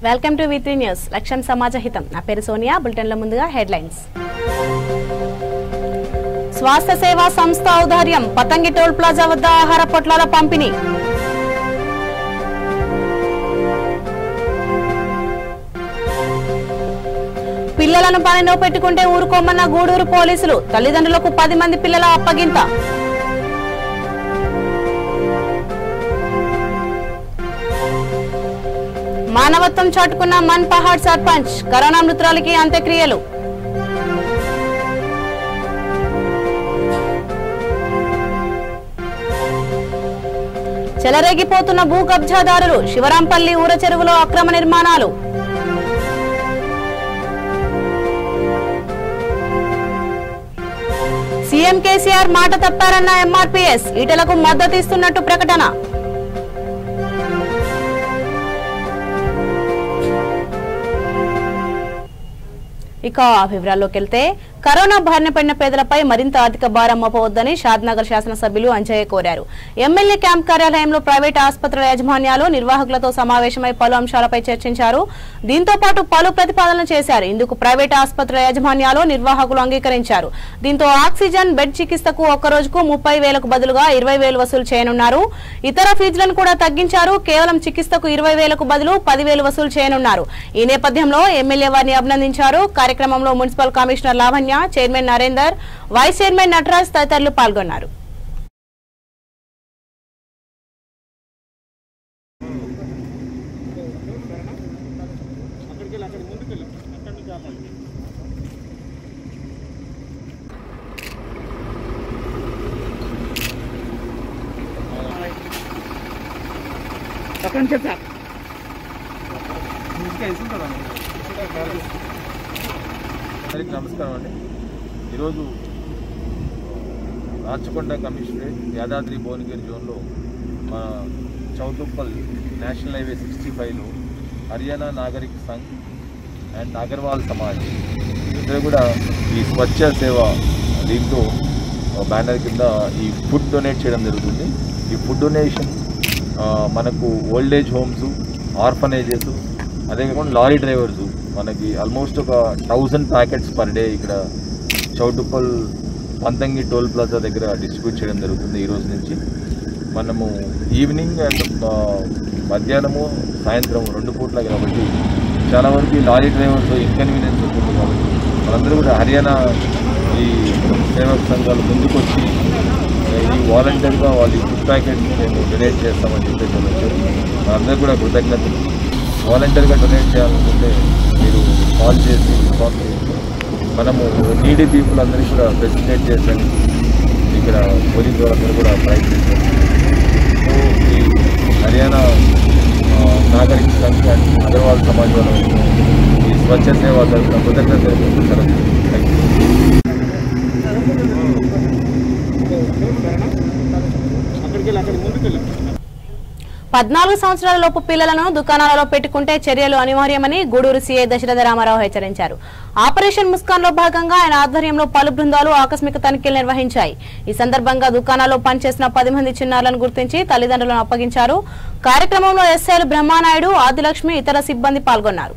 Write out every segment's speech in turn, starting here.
Welcome to V3 news. లక్ష్యం సమాజహితం. నా పేరు సోనియా. బులెటిన్ల ముందుగా హెడ్లైన్స్. స్వాస్థ్య సేవా సంస్థ ఔదార్యం పతంగి టోల్ ప్లాజా వద్ద ఆహార పొట్లాల పంపిణీ. పిల్లలను పనిలో పెట్టుకుంటే ఊరుకోమన్న గూడూరు పోలీసులు. తల్లిదండ్రులకు 10 మంది పిల్లల అప్పగింత. మానవత్వం చాటుకున్న మన్ పహాడ్ సర్పంచ్. కరోనా మృతురాలికి అంత్యక్రియలు. చెలరేగిపోతున్న భూ కబ్జాదారులు. శివరాంపల్లి ఊర చెరువులో అక్రమ నిర్మాణాలు. సీఎం కేసీఆర్ మాట తప్పారన్న ఎంఆర్పీఎస్. ఈటలకు మద్దతు ఇస్తున్నట్టు ప్రకటన. ఇక వివరాల్లోకి వెళ్తే కరోనా బారిన పడిన పేదలపై మరింత ఆర్థిక భారం మోపవద్దని షాద్నగర్ శాసనసభ్యులు అంజయ్య కోరారు. ఎమ్మెల్యే క్యాంప్ కార్యాలయంలో ప్రైవేట్ ఆసుపత్రుల యాజమాన్యాలు నిర్వాహకులతో సమావేశమై పలు అంశాలపై చర్చించారు. దీంతో పాటు పలు ప్రతిపాదనలు చేశారు. ఇందుకు ప్రైవేట్ ఆసుపత్రుల యాజమాన్యాలు నిర్వాహకులు అంగీకరించారు. దీంతో ఆక్సిజన్ బెడ్ చికిత్సకు ఒక్క రోజుకు 30,000కు బదులుగా 20,000 వసూలు చేయనున్నారు. ఇతర ఫీజులను కూడా తగ్గించారు. కేవలం చికిత్సకు 20,000కు బదులు 10,000 వసూలు చేయనున్నారు. ఈ నేపథ్యంలో ఎమ్మెల్యే వారిని అభినందించారు. కార్యక్రమంలో municipal commissioner Lavanya, chairman Narender, vice chairman Nataraj తదితరులు పాల్గొన్నారు. నమస్కారం అండి. ఈరోజు రాచకొండ కమిషనరేట్ యాదాద్రి భువనగిరి జోన్లో మన చౌటుప్పల్ నేషనల్ హైవే 65లో హర్యానా నాగరిక్ సంఘ్ అండ్ అగర్వాల్ సమాజ్ ఇద్దరు కూడా ఈ స్వచ్ఛ సేవ దీంతో బ్యానర్ కింద ఈ ఫుడ్ డొనేట్ చేయడం జరుగుతుంది. ఈ ఫుడ్ డొనేషన్ మనకు ఓల్డేజ్ హోమ్స్, ఆర్ఫనేజెస్, అదే కాకుండా లారీ డ్రైవర్స్ మనకి ఆల్మోస్ట్ ఒక 1000 ప్యాకెట్స్ పర్ డే ఇక్కడ చౌటుప్పల్ పంతంగి టోల్ ప్లాజా దగ్గర డిస్ట్రిబ్యూట్ చేయడం జరుగుతుంది. ఈరోజు నుంచి మనము ఈవినింగ్ అండ్ మధ్యాహ్నము సాయంత్రం 2 పూట్ల కాబట్టి చాలా వరకు ఈ లారీ డ్రైవర్స్ ఇన్కన్వీనియన్స్ ఉంటుంది. కాబట్టి వాళ్ళందరూ కూడా హర్యానా ఈ సేవక సంఘాలు ముందుకొచ్చి ఈ వాలంటీర్గా వాళ్ళు ఈ ఫుడ్ ప్యాకెట్స్ మేము డొనేట్ చేస్తామని చెప్పేసి వాళ్ళందరూ కూడా కృతజ్ఞతలు. వాలంటీర్గా డొనేట్ చేయాలనుకుంటే మీరు కాల్ చేసి ఇన్ఫార్మ్ చేసి మనము నీడీ పీపుల్ అందరికీ కూడా ఫెసిలిటేట్ చేశాను. ఇక్కడ పోలీసు వాళ్ళందరూ కూడా ప్రయత్నించారు. సో ఈ హర్యానా నాగరిక సంఘ అగర్వాల్ సమాజ్ వాళ్ళు ఈ స్వచ్ఛ సేవ తరఫున కృతజ్ఞత తెలుపుకుంటారు. Thank you. 14 సంవత్సరాల లోపు పిల్లలను దుకాణాలలో పెట్టుకుంటే చర్యలు అనివార్యమని గూడూరు సీఐ దశరథ రామారావు హెచ్చరించారు. ఆపరేషన్ ముస్కాన్ లో భాగంగా ఆయన ఆధ్వర్యంలో పలు బృందాలు ఆకస్మిక తనిఖీలు నిర్వహించాయి. ఈ సందర్భంగా దుకాణాల్లో పనిచేసిన 10 మంది చిన్నారులను గుర్తించి తల్లిదండ్రులను అప్పగించారు. కార్యక్రమంలో ఎస్ఐలు బ్రహ్మానాయుడు, ఆదిలక్ష్మి, ఇతర సిబ్బంది పాల్గొన్నారు.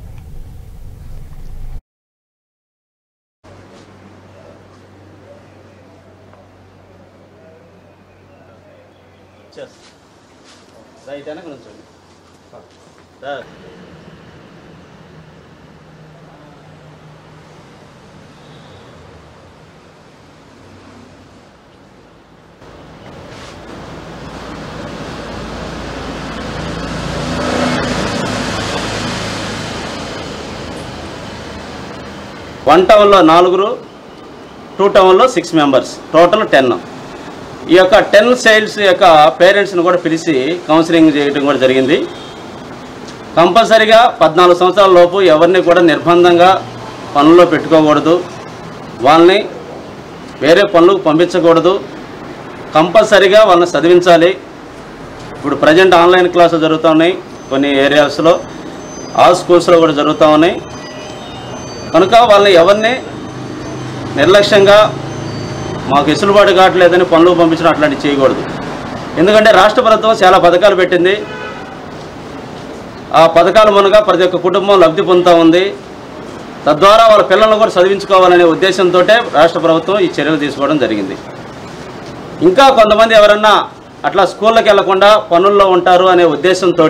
రైట్ వెనక నుంచండి సార్. వన్ టౌన్లో 4, 2 టౌన్లో 6 మెంబర్స్, టోటల్ 10. ఈ యొక్క 10 చైల్డ్స్ యొక్క పేరెంట్స్ని కూడా పిలిచి కౌన్సిలింగ్ చేయడం కూడా జరిగింది. కంపల్సరీగా 14 సంవత్సరాల లోపు ఎవరిని కూడా నిర్బంధంగా పనుల్లో పెట్టుకోకూడదు. వాళ్ళని వేరే పనులకు పంపించకూడదు. కంపల్సరీగా వాళ్ళని చదివించాలి. ఇప్పుడు ప్రజెంట్ ఆన్లైన్ క్లాసులు జరుగుతూ ఉన్నాయి. కొన్ని ఏరియాస్లో ఆల్ స్కూల్స్లో కూడా జరుగుతూ ఉన్నాయి. కనుక వాళ్ళని ఎవరిని నిర్లక్ష్యంగా మాకు వెసులుబాటు కావట్లేదని పనులు పంపించడం అట్లాంటివి చేయకూడదు. ఎందుకంటే రాష్ట్ర ప్రభుత్వం చాలా పథకాలు పెట్టింది. ఆ పథకాల మూలంగా ప్రతి ఒక్క కుటుంబం లబ్ధి పొందుతూ ఉంది. తద్వారా వాళ్ళ పిల్లలను కూడా చదివించుకోవాలనే ఉద్దేశంతో రాష్ట్ర ప్రభుత్వం ఈ చర్యలు తీసుకోవడం జరిగింది. ఇంకా కొంతమంది ఎవరన్నా అట్లా స్కూళ్ళకి వెళ్లకుండా పనుల్లో ఉంటారు అనే ఉద్దేశంతో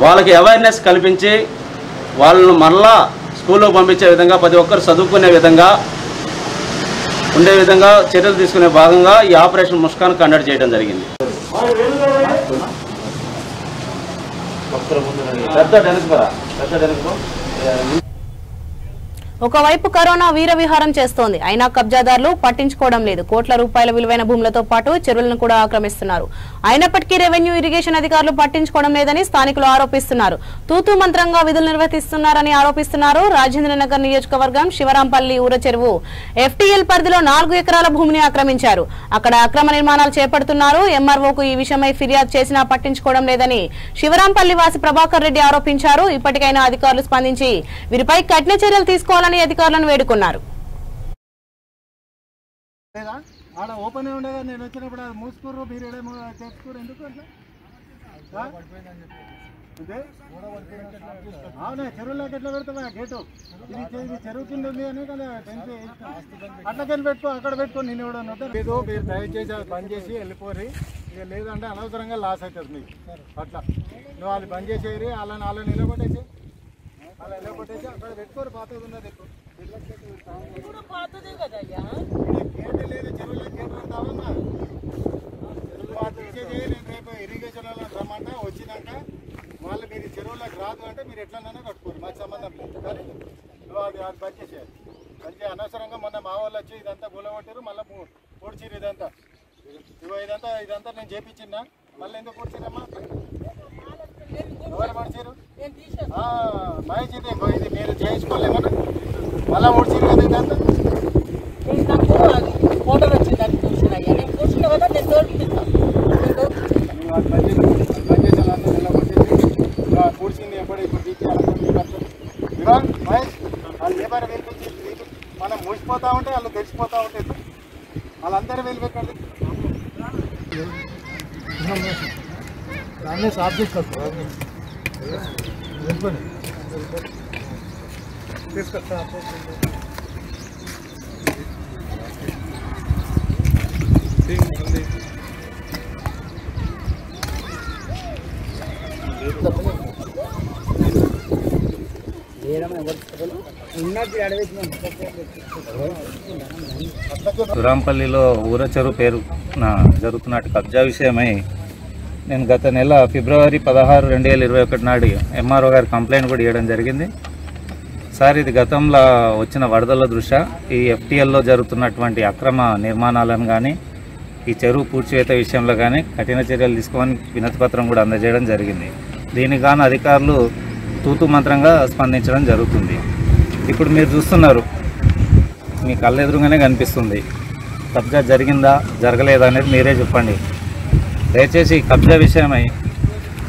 వాళ్ళకి అవేర్నెస్ కల్పించి వాళ్ళను మరలా స్కూల్లో పంపించే విధంగా, ప్రతి ఒక్కరు చదువుకునే విధంగా ఉండే విధంగా చర్యలు తీసుకునే భాగంగా ఈ ఆపరేషన్ ముస్కాన్ కండక్ట్ చేయడం జరిగింది. ఒకవైపు కరోనా వీరవిహారం చేస్తోంది. అయినా కబ్జాదారులు పట్టించుకోవడం లేదు. కోట్ల రూపాయల విలువైన భూములతో పాటు చెరువులను కూడా ఆక్రమిస్తున్నారు. అయినప్పటికీ రెవెన్యూ, ఇరిగేషన్ అధికారులు పట్టించుకోవడం లేదని స్థానికులు ఆరోపిస్తున్నారు. తూతూ మంత్రంగా విధులు నిర్వహిస్తున్నారని ఆరోపిస్తున్నారు. రాజేంద్రనగర్ నియోజకవర్గం శివరాంపల్లి ఊర చెరువు FTL పరిధిలో 4 ఎకరాల భూమిని ఆక్రమించారు. అక్కడ అక్రమ నిర్మాణాలు చేపడుతున్నారు. MROకు ఈ విషయమై ఫిర్యాదు చేసినా పట్టించుకోవడం లేదని శివరాంపల్లి వాసి ప్రభాకర్ రెడ్డి ఆరోపించారు. ఇప్పటికైనా అధికారులు స్పందించి వీరిపై కఠిన చర్యలు తీసుకోవాలని అధికారులను వేడుకున్నారు. చెరువులోకి ఎట్లా పెడతావా గేటు? ఇది చెరువు కింద ఉంది అని అట్లకెళ్ళి పెట్టుకో, అక్కడ పెట్టుకో. నేను ఏదో మీరు దయచేసి అది బంద్ చేసి వెళ్ళిపోరి. ఇక లేదంటే అనవసరంగా లాస్ అవుతుంది మీకు. అట్లా నువ్వు వాళ్ళు బంద్ చేసేరి, వాళ్ళని నిలబట్టేసి అక్కడ పెట్టుకోరు. పాతది ఉన్నది గేట్ లేదు, చెరువులో గేట్ పెడతావమ్మా. నేను రేపు ఇరిగేషన్ వాళ్ళని రమ్మంటా. వచ్చినాక వాళ్ళు మీరు చెరువులోకి రాదు అంటే మీరు ఎట్లన్నా కట్టుకోరు, మాకు సంబంధం లేదు. కానీ నువ్వు అది బంద్ చేసేయాలి. అంటే అనవసరంగా మొన్న మా వాళ్ళు వచ్చి ఇదంతా గులగొట్టారు, మళ్ళీ పొడిచిరు. ఇదంతా ఇదంతా నేను చేపించినా, మళ్ళీ ఎందుకు పొడిచిరమ్మా? ఎవరు పొడిచారు? మహేష్ ఇది మీరు చేయించుకోలేమన్నా? మళ్ళీ పొడిచిరు కదా ఇదంతా. ఫోటోలు వచ్చింది అది చూసిన నేను చూసిన కదా నేను తోడిపిస్తాను. పూడ్చింది ఎప్పుడు ఇప్పుడు మహేష్ వాళ్ళు లేబర్ వెళ్ళిపోయి మనం మూసిపోతా ఉంటే వాళ్ళు తెలిసిపోతూ ఉంటాయి. వాళ్ళందరూ వెళ్ళిపోకండి. దాన్ని సాఫ్ చేసుకోండి, వెళ్ళిపోండి తీసుకొస్తా. శివరాంపల్లిలో ఊర చెరువు పేరు జరుగుతున్నట్టు కబ్జా విషయమై నేను గత నెల ఫిబ్రవరి 16, 2021 నాడు MRO గారి కంప్లైంట్ కూడా ఇవ్వడం జరిగింది. సార్, ఇది గతంలో వచ్చిన వరదల దృష్ట్యా ఈ FTLలో జరుగుతున్నటువంటి అక్రమ నిర్మాణాలను కానీ, ఈ చెరువు పూడ్చివేత విషయంలో కానీ కఠిన చర్యలు తీసుకొని వినతిపత్రం కూడా అందజేయడం జరిగింది. దీనికి గాను అధికారులు తూతు మంత్రంగా స్పందించడం జరుగుతుంది. ఇప్పుడు మీరు చూస్తున్నారు, మీ కళ్ళెదురుగానే కనిపిస్తుంది. కబ్జా జరిగిందా జరగలేదా అనేది మీరే చెప్పండి. దయచేసి కబ్జా విషయమై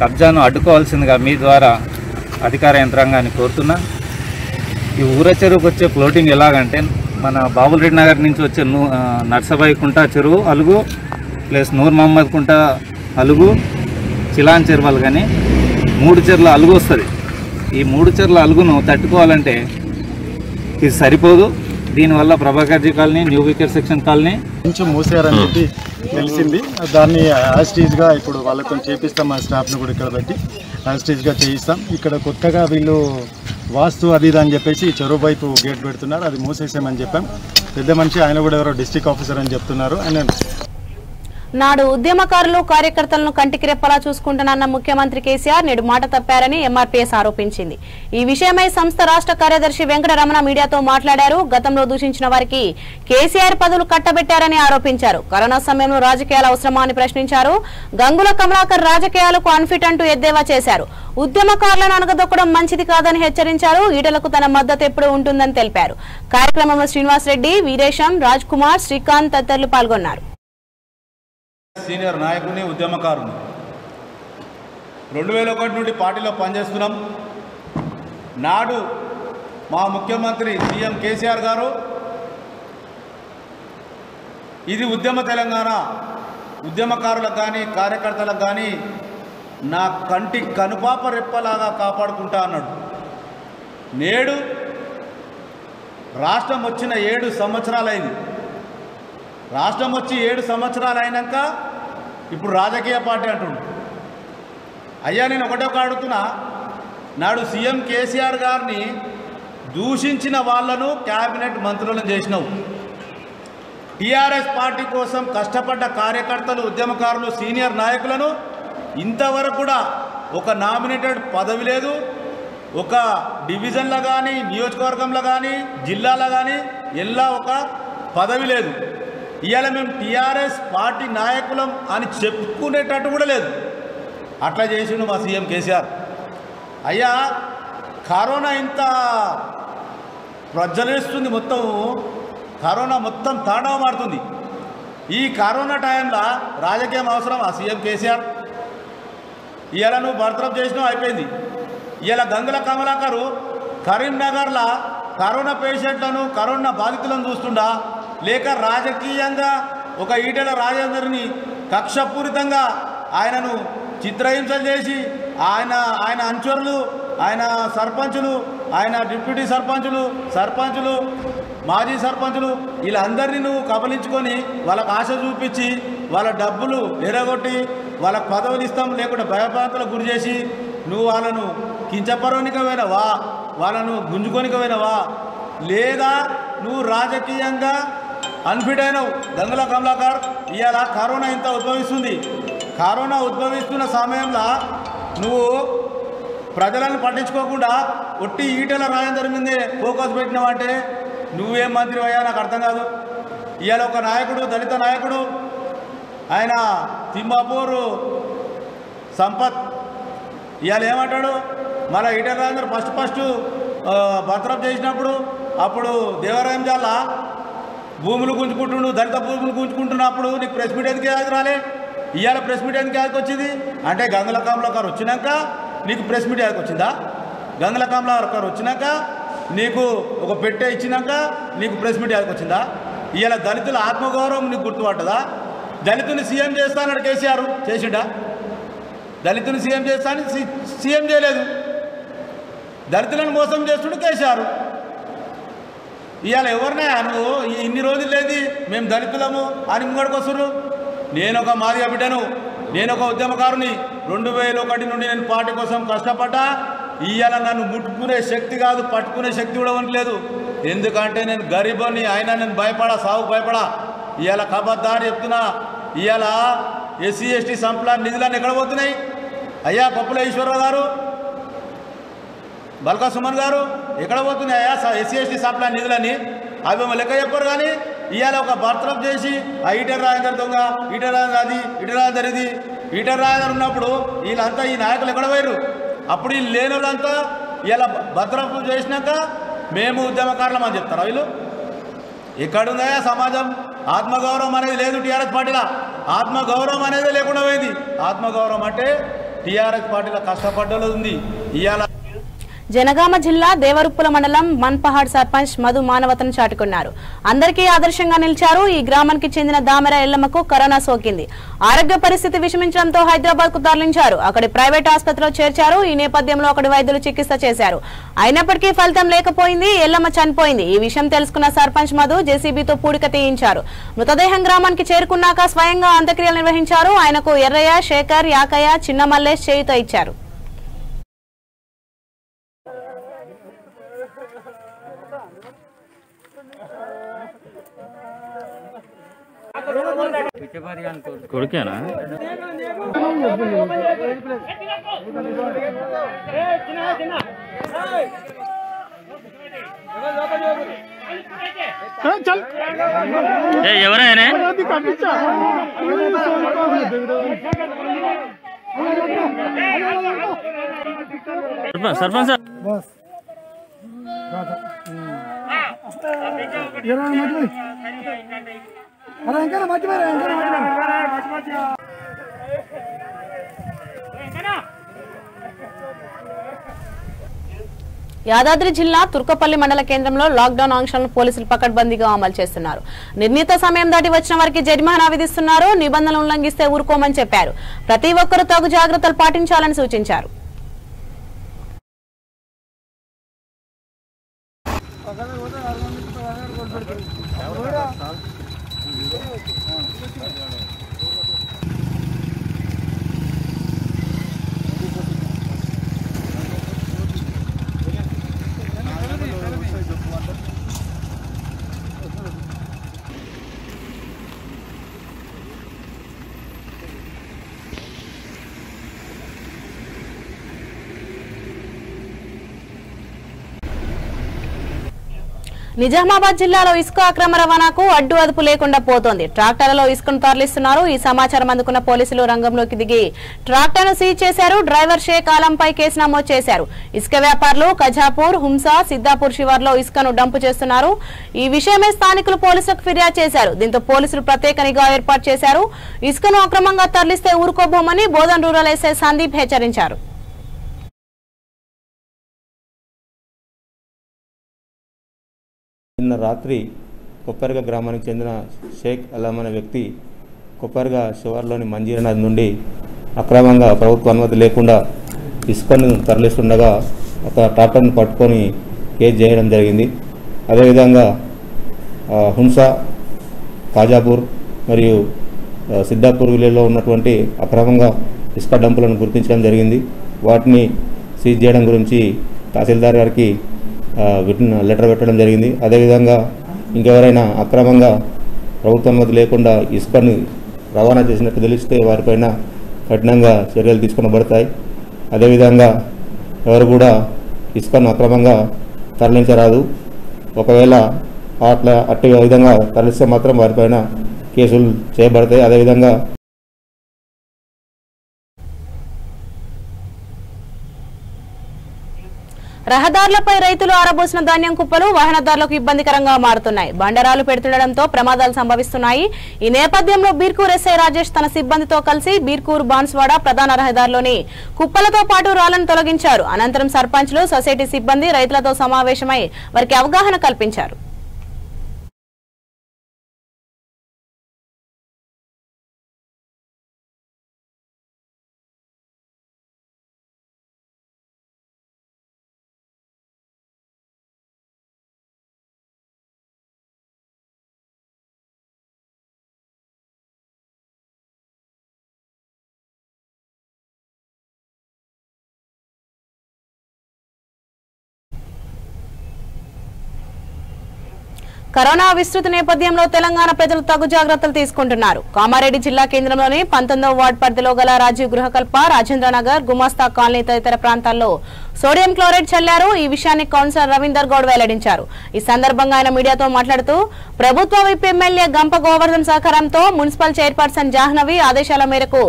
కబ్జాను అడ్డుకోవాల్సిందిగా మీ ద్వారా అధికార యంత్రాంగాన్ని కోరుతున్నా. ఈ ఊర చెరువుకు వచ్చే ఫ్లోటింగ్ ఎలాగంటే, మన బాబులరెడ్డి నగర్ నుంచి వచ్చే నర్సబాయి కుంట చెరువు అలుగు ప్లస్ నూర్ మహమ్మద్ కుంట అలుగు, చిలాన్ చెరువులు కానీ 3 చెరువుల అలుగు వస్తుంది. ఈ 3 చెరువుల అలుగును తట్టుకోవాలంటే ఇది సరిపోదు. దీనివల్ల ప్రభాకర్జీ కాలనీ, న్యూ వికెట్ సెక్షన్ కాలనీ కొంచెం మూసారని చెప్పి తెలిసింది. దాన్ని యాస్టీజ్గా ఇప్పుడు వాళ్ళతో చేపిస్తాం. మా స్టాఫ్ను కూడా ఇక్కడ పెట్టి యాస్టీజ్గా చేయిస్తాం. ఇక్కడ కొత్తగా వీళ్ళు వాస్తు అది ఇది అని చెప్పేసి చెరువు వైపు గేట్ పెడుతున్నారు. అది మూసేసామని చెప్పాం. పెద్ద మనిషి ఆయన కూడా ఎవరో డిస్ట్రిక్ట్ ఆఫీసర్ అని చెప్తున్నారు. ఆయన నాడు ఉద్యమకారులు, కార్యకర్తలను కంటికి రెప్పలా చూసుకుంటున్న ముఖ్యమంత్రి కేసీఆర్ నేడు మాట తప్పారని MRPS ఆరోపించింది. ఈ విషయమై సంస్థ రాష్ట్ర కార్యదర్శి వెంకటరమణ మీడియాతో మాట్లాడారు. గతంలో దూషించిన వారికి కేసీఆర్ పదవులు కట్టబెట్టారని ఆరోపించారు. కరోనా సమయంలో రాజకీయాలు అవసరమా అని ప్రశ్నించారు. గంగుల కమలాకర్ రాజకీయాలకు అన్ఫిట్ అంటూ ఎద్దేవా చేశారు. ఉద్యమకారులను అనగదొక్కడం మంచిది కాదని హెచ్చరించారు. ఈటలకు తన మద్దతు ఎప్పుడూ ఉంటుందని తెలిపారు. కార్యక్రమంలో శ్రీనివాస్ రెడ్డి, వీరేశం, రాజ్ కుమార్, శ్రీకాంత్ తదితరులు పాల్గొన్నారు. సీనియర్ నాయకుని, ఉద్యమకారుని 2001 నుండి పార్టీలో పనిచేస్తున్నాం. నాడు మా ముఖ్యమంత్రి సీఎం కేసీఆర్ గారు ఇది ఉద్యమ తెలంగాణ, ఉద్యమకారులకు కానీ కార్యకర్తలకు కానీ నా కంటి కనుపాప రెప్పలాగా కాపాడుకుంటా అన్నాడు. నేడు రాష్ట్రం వచ్చిన 7 సంవత్సరాలైంది. రాష్ట్రం వచ్చి 7 సంవత్సరాలు అయినాక ఇప్పుడు రాజకీయ పార్టీ అంటుండు. అయ్యా నేను ఒకటే అడుగుతున్నా, నాడు సీఎం కేసీఆర్ గారిని దూషించిన వాళ్లను క్యాబినెట్ మంత్రులను చేసినావు. టీఆర్ఎస్ పార్టీ కోసం కష్టపడ్డ కార్యకర్తలు, ఉద్యమకారులు, సీనియర్ నాయకులను ఇంతవరకు కూడా ఒక నామినేటెడ్ పదవి లేదు. ఒక డివిజన్లో కానీ, నియోజకవర్గంలో కానీ, జిల్లాలో కానీ ఎల్లా ఒక పదవి లేదు. ఇవాళ మేము టీఆర్ఎస్ పార్టీ నాయకులం అని చెప్పుకునేటట్టు కూడా లేదు. అట్లా చేసిండు మా సీఎం కేసీఆర్. అయ్యా కరోనా ఇంత ప్రజ్వలిస్తుంది, మొత్తం కరోనా మొత్తం తాండవమాడుతుంది. ఈ కరోనా టైంలో రాజకీయం అవసరం ఆ సీఎం కేసీఆర్? ఇవాళ నువ్వు బర్తరఫ్ చేసినావు, అయిపోయింది. ఇవాళ గంగుల కమలాకరు కరీంనగర్లో కరోనా పేషెంట్లను, కరోనా బాధితులను చూస్తుండా, లేక రాజకీయంగా ఒక ఈటెల రాజేందర్ని కక్షపూరితంగా ఆయనను చిత్రహింసలు చేసి ఆయన అనుచరులు, ఆయన సర్పంచులు, ఆయన డిప్యూటీ సర్పంచులు, మాజీ సర్పంచులు వీళ్ళందరినీ నువ్వు కబలించుకొని వాళ్ళకు ఆశ చూపించి వాళ్ళ డబ్బులు ఎరగొట్టి వాళ్ళకు పదవులు ఇస్తాం లేకుంటే భయభ్రాంతులకు గురి చేసి నువ్వు వాళ్ళను కించపరోనికమైనవా, వాళ్ళను గుంజుకోనికమైనవా, లేదా నువ్వు రాజకీయంగా అన్ఫిట్ అయినవు? గంగుల కమలాకర్ ఇవాళ కరోనా ఇంత ఉద్భవిస్తుంది. కరోనా ఉద్భవిస్తున్న సమయంలో నువ్వు ప్రజలను పట్టించుకోకుండా ఒట్టి ఈటెల రాజేందర్ మీదే ఫోకస్ పెట్టినావంటే నువ్వేం మంత్రి అయ్యా నాకు అర్థం కాదు. ఇవాళ ఒక నాయకుడు, దళిత నాయకుడు, ఆయన తిమ్మాపూరు సంపత్ ఇవాళ ఏమంటాడు, మన ఈటెల రాజేందర్ ఫస్ట్ బర్తరఫ్ చేసినప్పుడు అప్పుడు దేవరాయం జాల భూములు గుంజుకుంటుండు, దళిత భూములు గుంజుకుంటున్నప్పుడు నీకు ప్రెస్ మీట్ ఎందుకు యాదకి రాలే? ఇవాళ ప్రెస్ మీట్ ఎందుకు యాదకి వచ్చింది అంటే గంగుల కమలాకర్ వచ్చినాక నీకు ప్రెస్ మీట్ యాదకి వచ్చిందా? గంగుల కమలాకర్ వచ్చినాక నీకు ఒక పెట్టె ఇచ్చినాక నీకు ప్రెస్ మీట్ యాదకి వచ్చిందా? ఇవాళ దళితుల ఆత్మగౌరవం నీకు గుర్తుపట్టదా? దళితుని సీఎం చేస్తానని కేసీఆర్ చేసిండా? దళితుని సీఎం చేస్తానని సీఎం చేయలేదు. దళితులను మోసం చేస్తుండే కేసీఆర్. ఇవాళ ఎవరినయా నువ్వు ఇన్ని రోజులు లేదు మేము దళితులము అని ముంగడికి వస్తున్నారు? నేను ఒక మాదిగ బిడ్డను, నేను ఒక ఉద్యమకారుని. 2001 నుండి నేను పార్టీ కోసం కష్టపడ్డా. ఇవాళ నన్ను ముట్టుకునే శక్తి కాదు, పట్టుకునే శక్తి కూడా ఉండలేదు. ఎందుకంటే నేను గరీబుని, అయినా నేను భయపడా, సాగు భయపడా. ఇవాళ ఖబర్దారి చెప్తున్నా, ఇవాళ ఎస్సీ ఎస్టీ సంప్లాన్ నిధులన్నీ ఎక్కడ పోతున్నాయి? అయ్యా కొప్పుల ఈశ్వరరావు గారు, బల్కా సుమన్ గారు, ఎక్కడ పోతున్నాయి అయ్యా ఎస్సీ ఎస్టీ సంప్లాన్ నిధులని? అవి లెక్క చెప్పారు. కానీ ఇవాళ ఒక బర్తరఫ్ చేసి ఆ ఈటెల రాజేందర్ దొంగ, ఈటెల రాజేందర్ అది, ఈటెల రాజేందర్ ఇది, ఈటెల రాజేందర్ ఉన్నప్పుడు వీళ్ళంతా ఈ నాయకులు ఎక్కడ పోయారు? అప్పుడు వీళ్ళు లేని వాళ్ళంతా ఇలా బర్తరఫ్ చేసినాక మేము ఉద్యమకారులం అని చెప్తారా వీళ్ళు? ఎక్కడుందా సమాజం? ఆత్మగౌరవం అనేది లేదు టీఆర్ఎస్ పార్టీలో. ఆత్మగౌరవం అనేది లేకుండా పోయింది. ఆత్మగౌరవం అంటే టీఆర్ఎస్ పార్టీలో కష్టపడ్డలో ఉంది. ఇవాళ జనగామ జిల్లా దేవరుప్పుల మండలం మన్పహాడ్ సర్పంచ్ మధు మానవతను చాటుకున్నారు. అందరికీ ఆదర్శంగా నిలిచారు. ఈ గ్రామానికి చెందిన దామెర ఎల్లమ్మకు కరోనా సోకింది. ఆరోగ్య పరిస్థితి విషమించడంతో హైదరాబాద్ కు తరలించారు. అక్కడి ప్రైవేట్ ఆసుపత్రిలో చేర్చారు. ఈ నేపథ్యంలో అక్కడి వైద్యులు చికిత్స చేశారు. అయినప్పటికీ ఫలితం లేకపోయింది. ఎల్లమ్మ చనిపోయింది. ఈ విషయం తెలుసుకున్న సర్పంచ్ మధు జేసీబీతో పూడిక తీయించారు. మృతదేహం గ్రామానికి చేరుకున్నాక స్వయంగా అంత్యక్రియలు నిర్వహించారు. ఆయనకు ఎర్రయ్య, శేఖర్, యాకయ్య, చిన్న మల్లేష్ చేయుత ఇచ్చారు. కొడుకేనా? ఎవరైనా సర్పంచ్ యాదాద్రి జిల్లా తుర్కపల్లి మండల కేంద్రంలో లాక్డౌన్ ఆంక్షలను పోలీసులు పకడ్బందీగా అమలు చేస్తున్నారు. నిర్ణీత సమయం దాటి వచ్చిన వారికి జరిమానా విధిస్తున్నారు. నిబంధనలు ఉల్లంఘిస్తే ఊరుకోమని చెప్పారు. ప్రతి ఒక్కరూ తగు జాగ్రత్తలు పాటించాలని సూచించారు. నిజామాబాద్ జిల్లాలో ఇసుక అక్రమ రవాణాకు అడ్డు అదుపు లేకుండా పోతోంది. ట్రాక్టర్లలో ఇసుకను తరలిస్తున్నారు. ఈ సమాచారం అందుకున్న పోలీసులు రంగంలోకి దిగి ట్రాక్టర్ను సీజ్ చేశారు. డ్రైవర్ షేక్ ఆలంపై కేసు నమోదు చేశారు. ఇసుక వ్యాపారులు ఖజాపూర్, హుంసా, సిద్దాపూర్ శివార్లో ఇసుకను డంపు చేస్తున్నారు. ఈ విషయమే స్థానికులు పోలీసులకు ఫిర్యాదు చేశారు. దీంతో పోలీసులు ప్రత్యేక నిఘా ఏర్పాటు చేశారు. ఇసుకను అక్రమంగా తరలిస్తే ఊరుకోబోమని బోధన్ రూరల్ ఎస్ఐ సందీప్ హెచ్చరించారు. నిన్న రాత్రి కొప్పర్గ గ్రామానికి చెందిన షేక్ అలం అనే వ్యక్తి కొప్పర్గ శివార్లోని మంజీరా నది నుండి అక్రమంగా ప్రభుత్వ అనుమతి లేకుండా ఇసుకను తరలిస్తుండగా ఒక ట్రాక్టర్ను పట్టుకొని కేసు చేయడం జరిగింది. అదేవిధంగా హుంసా, కాజాపూర్ మరియు సిద్దాపూర్ విలేజ్లో ఉన్నటువంటి అక్రమంగా ఇసుక డంపులను గుర్తించడం జరిగింది. వాటిని సీజ్ చేయడం గురించి తహసీల్దార్ గారికి లెటర్ పెట్టడం జరిగింది. అదేవిధంగా ఇంకెవరైనా అక్రమంగా ప్రభుత్వ అనుమతి లేకుండా ఇసుకను రవాణా చేసినట్టు తెలిస్తే వారిపైన కఠినంగా చర్యలు తీసుకొనబడతాయి. అదేవిధంగా ఎవరు కూడా ఇసుకను అక్రమంగా తరలించరాదు. ఒకవేళ అట్టి విధంగా తరలిస్తే మాత్రం వారిపైన కేసులు చేయబడతాయి. అదేవిధంగా రహదారులపై రైతులు ఆరబోసిన ధాన్యం కుప్పలు వాహనదారులకు ఇబ్బందికరంగా మారుతున్నాయి. బండరాలు పెడుతుండటంతో ప్రమాదాలు సంభవిస్తున్నాయి. ఈ నేపథ్యంలో బీర్కూర్ ఎస్ఐ రాజేష్ తన సిబ్బందితో కలిసి బీర్కూర్ బాన్స్వాడ ప్రధాన రహదారిలోని కుప్పలతో పాటు రాళ్లను తొలగించారు. అనంతరం సర్పంచ్లు, సొసైటీ సిబ్బంది రైతులతో సమావేశమై వారికి అవగాహన కల్పించారు. కరోనా విస్తృత నేపథ్యంలో తెలంగాణ ప్రజలు తగు జాగ్రత్తలు తీసుకుంటున్నారు. కామారెడ్డి జిల్లా కేంద్రంలోని 19వ వార్డు పరిధిలో గల రాజీవ్ గృహకల్ప, రాజేంద్రనగర్, గుమాస్తా కాలనీ తదితర ప్రాంతాల్లో సోడియం క్లోరైడ్ చల్లారు. ఈ విషయాన్ని కౌన్సిలర్ రవీందర్ గౌడ్ వెల్లడించారు. ఈ సందర్భంగా ఆయన మీడియాతో మాట్లాడుతూ ప్రభుత్వ విప్ ఎమ్మెల్యే గంప గోవర్ధన్ సహకారంతో మున్సిపల్ చైర్పర్సన్ జాహ్నవి ఆదేశాల మేరకు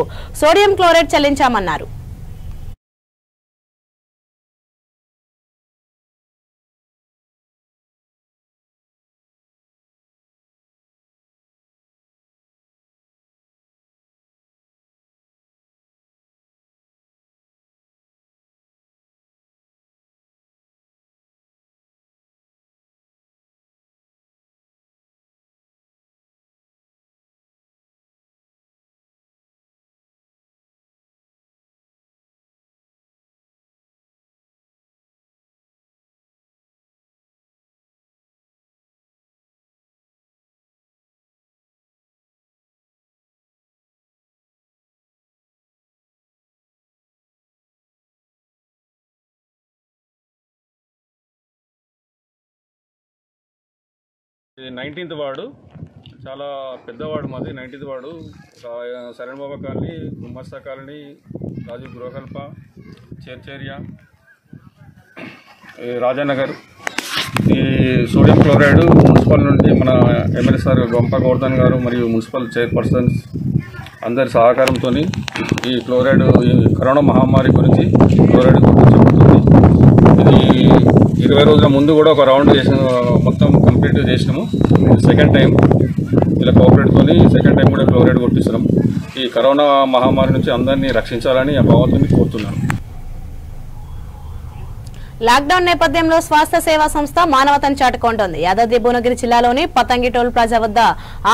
సోడియం క్లోరైడ్ చెల్లించామన్నారు. ఇది 19th వార్డు, చాలా పెద్ద వార్డు మాది. 19th వార్డు శరణ్ బాబా కాలనీ, గుమ్మస్తా కాలనీ, రాజీవ్ గృహకల్ప, చేర్చేరియా, రాజానగర్. ఈ సోడియం క్లోరైడ్ మున్సిపల్ నుండి మన ఎమ్మెల్యే సార్ గంప గోవర్ధన్ గారు మరియు మున్సిపల్ చైర్పర్సన్స్ అందరి సహకారంతో ఈ క్లోరైడ్, ఈ కరోనా మహమ్మారి గురించి క్లోరైడ్ గుర్తించబడుతుంది. ఇది 20 రోజుల ముందు కూడా ఒక రౌండ్ చేసిన, మొత్తం కంప్లీట్ చేసినాము. సెకండ్ టైం ఇలా కోఆపరేట్తో సెకండ్ టైం కూడా క్లోరైడ్ కొట్టిస్తున్నాం. ఈ కరోనా మహమ్మారి నుంచి అందరినీ రక్షించాలని ఆ భగవంతుని కోరుతున్నాను. లాక్డౌన్ నేపథ్యంలో స్వాస్థ్య సేవా సంస్థ మానవతను చాటుకుంటోంది. యాదాద్రి భువనగిరి జిల్లాలోని పతంగి టోల్ ప్లాజా వద్ద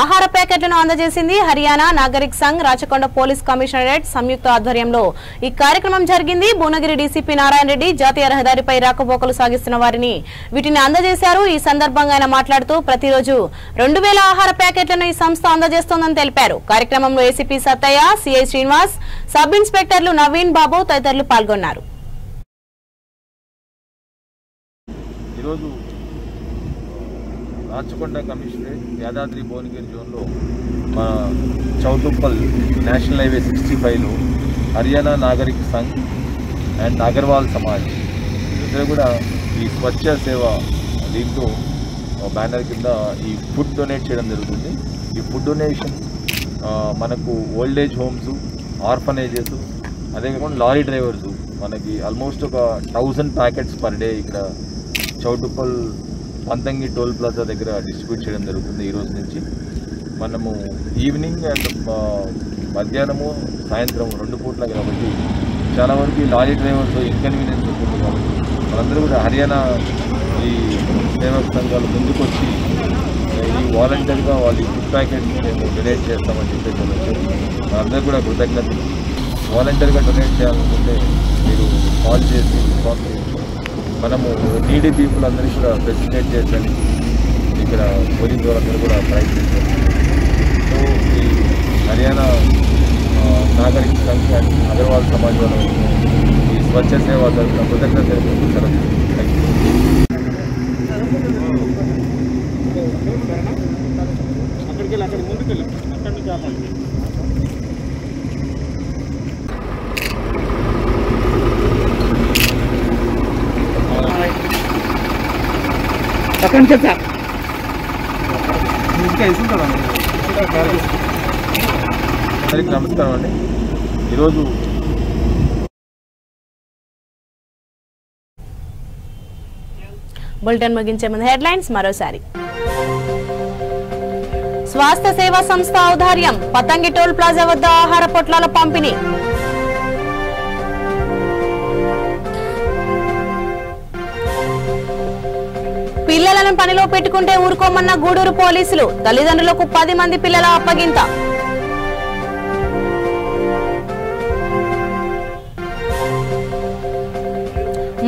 ఆహార ప్యాకెట్లను అందజేసింది. హర్యానా నాగరిక్ సంఘ్ రాచకొండ పోలీస్ కమిషనరేట్ సంయుక్త ఆధ్వర్యంలో ఈ కార్యక్రమం జరిగింది. భువనగిరి డీసీపీ నారాయణ రెడ్డి జాతీయ రహదారిపై రాకపోకలు సాగిస్తున్న వారిని వీటిని అందజేశారు. ఈ సందర్భంగా ఆయన మాట్లాడుతూ ప్రతిరోజు 2000 ఆహార ప్యాకెట్లను ఈ సంస్థ అందజేస్తోందని తెలిపారు. కార్యక్రమంలో ACP Sattaiah, CI Srinivas, sub ఇన్స్పెక్టర్లు నవీన్ బాబు తదితరులు పాల్గొన్నారు. ఈరోజు రాచకొండ కమిషనరేట్ యాదాద్రి భువనగిరి జోన్లో మన చౌటుప్పల్ నేషనల్ హైవే 65లో హర్యానా నాగరిక్ సంఘ్ అండ్ అగర్వాల్ సమాజ్ ఇద్దరు కూడా ఈ స్వచ్ఛ సేవ దీంతో బ్యానర్ కింద ఈ ఫుడ్ డొనేట్ చేయడం జరుగుతుంది. ఈ ఫుడ్ డొనేషన్ మనకు ఓల్డ్ ఏజ్ హోమ్స్, ఆర్ఫనేజెస్, అదే కాకుండా లారీ డ్రైవర్స్ మనకి ఆల్మోస్ట్ ఒక 1000 ప్యాకెట్స్ పర్ డే ఇక్కడ చౌటుప్పల్ పంతంగి టోల్ ప్లాజా దగ్గర డిస్ట్రిబ్యూట్ చేయడం జరుగుతుంది. ఈరోజు నుంచి మనము ఈవినింగ్ అండ్ మధ్యాహ్నము సాయంత్రం 2 పూట్ల కాబట్టి చాలా వరకు ఈ లారీ డ్రైవర్స్ ఇన్కన్వీనియన్స్ ఉంటుంది. కాబట్టి వాళ్ళందరూ కూడా హర్యానా ఈ సేవా సంఘాలు ముందుకు వచ్చి ఈ వాలంటీర్గా వాళ్ళు ఫుడ్ ప్యాకెట్స్ మేము డొనేట్ చేస్తామని చెప్పేసి వచ్చారు. వాళ్ళందరూ కూడా కృతజ్ఞతలు. వాలంటీర్గా డొనేట్ చేయాలనుకుంటే మీరు కాల్ చేసి ఇన్ఫార్మ్ చేయండి. మనము నీడీ పీపుల్ అందరికీ కూడా ఫెసిలిటేట్ చేయాలని ఇక్కడ పోలీసు వాళ్ళందరూ కూడా ప్రయత్నించారు. సో ఈ హర్యానా నాగరిక్ సంఘ్ అండ్ అగర్వాల్ సమాజ్ వాళ్ళు ఈ స్వచ్ఛ సేవా తరఫున కృతజ్ఞత తెలుపుకుంటారు. Thank you. అక్కడికి ముందుకెళ్ళి అక్కడి నుంచి ఆపండి. అందరికీ నమస్కారం అండి. ఈరోజు బులెటిన్ ముగించే ముందు హెడ్లైన్స్ మరోసారి. స్వాస్థ్య సేవా సంస్థ ఔదార్యం పతంగి టోల్ ప్లాజా వద్ద ఆహార పొట్లాల పంపిణీ. పిల్లలను పనిలో పెట్టుకుంటే ఊరుకోమన్న గూడూరు పోలీసులు, తల్లిదండ్రులకు 10 మంది పిల్లల అప్పగింత.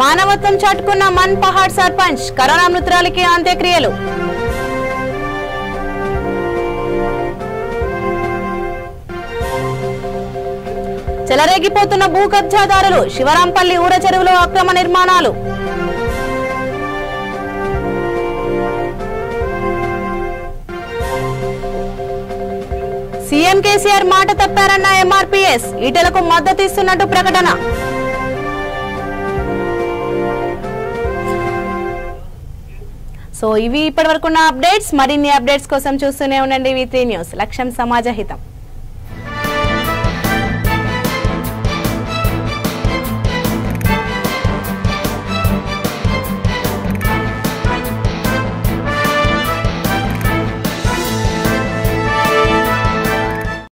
మానవత్వం చాటుకున్న మన్ పహాడ్ సర్పంచ్, కరోనా మృతురాలికి అంత్యక్రియలు. చెలరేగిపోతున్న భూ కబ్జాదారులు, శివరాంపల్లి ఊర చెరువులో అక్రమ నిర్మాణాలు. సీఎం కేసీఆర్ మాట తప్పారన్న ఎంఆర్పీఎస్, ఈటలకు మద్దతు ఇస్తున్నట్టు ప్రకటన. సో ఇవి ఇప్పటి వరకున్న అప్డేట్స్. మరిన్ని అప్డేట్స్ కోసం చూస్తూనే ఉండండి V3 న్యూస్. లక్ష్యం సమాజ హితం.